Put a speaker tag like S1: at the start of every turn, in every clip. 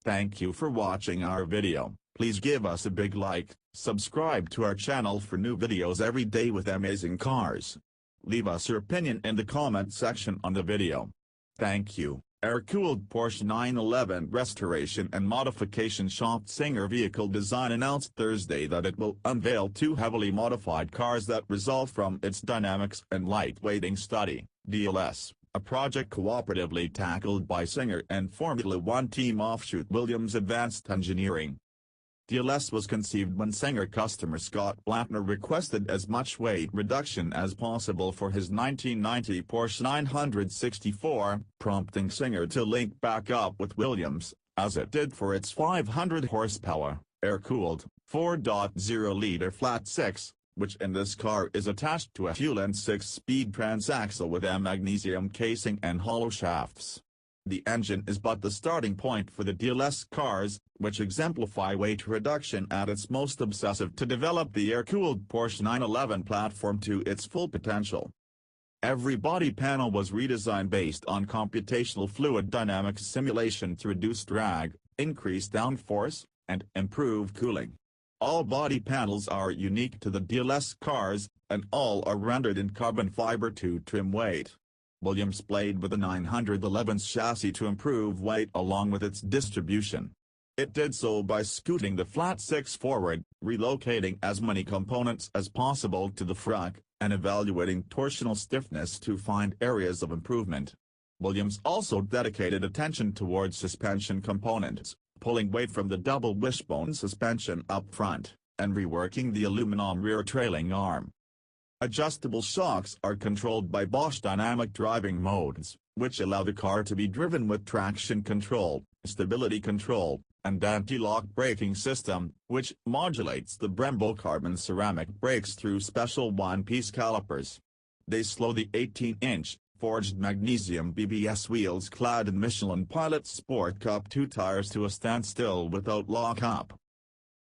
S1: Thank you for watching our video. Please give us a big like, subscribe to our channel for new videos every day with amazing cars. Leave us your opinion in the comment section on the video. Thank you. Air-cooled Porsche 911 restoration and modification shop Singer vehicle design announced Thursday that it will unveil two heavily modified cars that result from its dynamics and lightweighting study, DLS, a project cooperatively tackled by Singer and Formula One team offshoot Williams Advanced Engineering. DLS was conceived when Singer customer Scott Blattner requested as much weight reduction as possible for his 1990 Porsche 964, prompting Singer to link back up with Williams, as it did for its 500 horsepower, air-cooled, 4.0-liter flat-six, which in this car is attached to a Hewland 6-speed transaxle with a magnesium casing and hollow shafts. The engine is but the starting point for the DLS cars, which exemplify weight reduction at its most obsessive to develop the air-cooled Porsche 911 platform to its full potential. Every body panel was redesigned based on computational fluid dynamics simulation to reduce drag, increase downforce, and improve cooling. All body panels are unique to the DLS cars, and all are rendered in carbon fiber to trim weight. Williams played with the 911's chassis to improve weight along with its distribution. It did so by scooting the flat-six forward, relocating as many components as possible to the front, and evaluating torsional stiffness to find areas of improvement. Williams also dedicated attention towards suspension components, pulling weight from the double wishbone suspension up front, and reworking the aluminum rear trailing arm. Adjustable shocks are controlled by Bosch dynamic driving modes, which allow the car to be driven with traction control, stability control, and anti-lock braking system, which modulates the Brembo carbon ceramic brakes through special one-piece calipers. They slow the 18-inch, forged magnesium BBS wheels clad in Michelin Pilot Sport Cup 2 tires to a standstill without lock-up.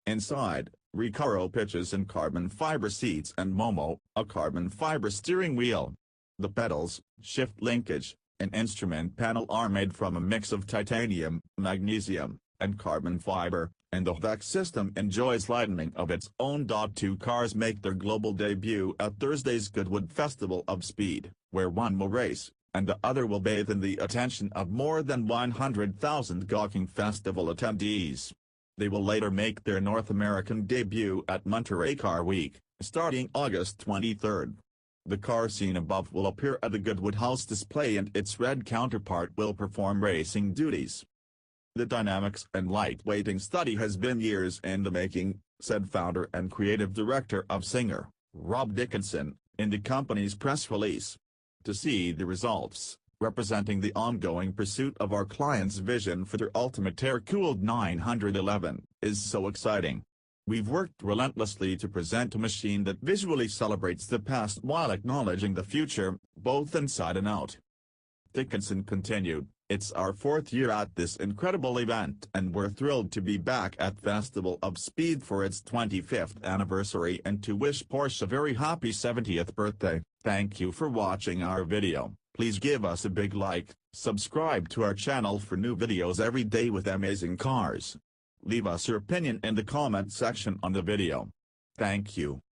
S1: Inside, Recaro pitches and carbon fiber seats and Momo, a carbon fiber steering wheel. The pedals, shift linkage, and instrument panel are made from a mix of titanium, magnesium, and carbon fiber, and the VEX system enjoys lighting of its own. Two cars make their global debut at Thursday's Goodwood Festival of Speed, where one will race, and the other will bathe in the attention of more than 100,000 gawking festival attendees. They will later make their North American debut at Monterey Car Week, starting August 23. The car seen above will appear at the Goodwood House display and its red counterpart will perform racing duties. The dynamics and lightweighting study has been years in the making, said founder and creative director of Singer, Rob Dickinson, in the company's press release. To see the results, representing the ongoing pursuit of our clients' vision for their ultimate air-cooled 911, is so exciting. We've worked relentlessly to present a machine that visually celebrates the past while acknowledging the future, both inside and out. Dickinson continued, "It's our fourth year at this incredible event and we're thrilled to be back at Festival of Speed for its 25th anniversary and to wish Porsche a very happy 70th birthday." Thank you for watching our video. Please give us a big like, subscribe to our channel for new videos every day with amazing cars. Leave us your opinion in the comment section on the video. Thank you.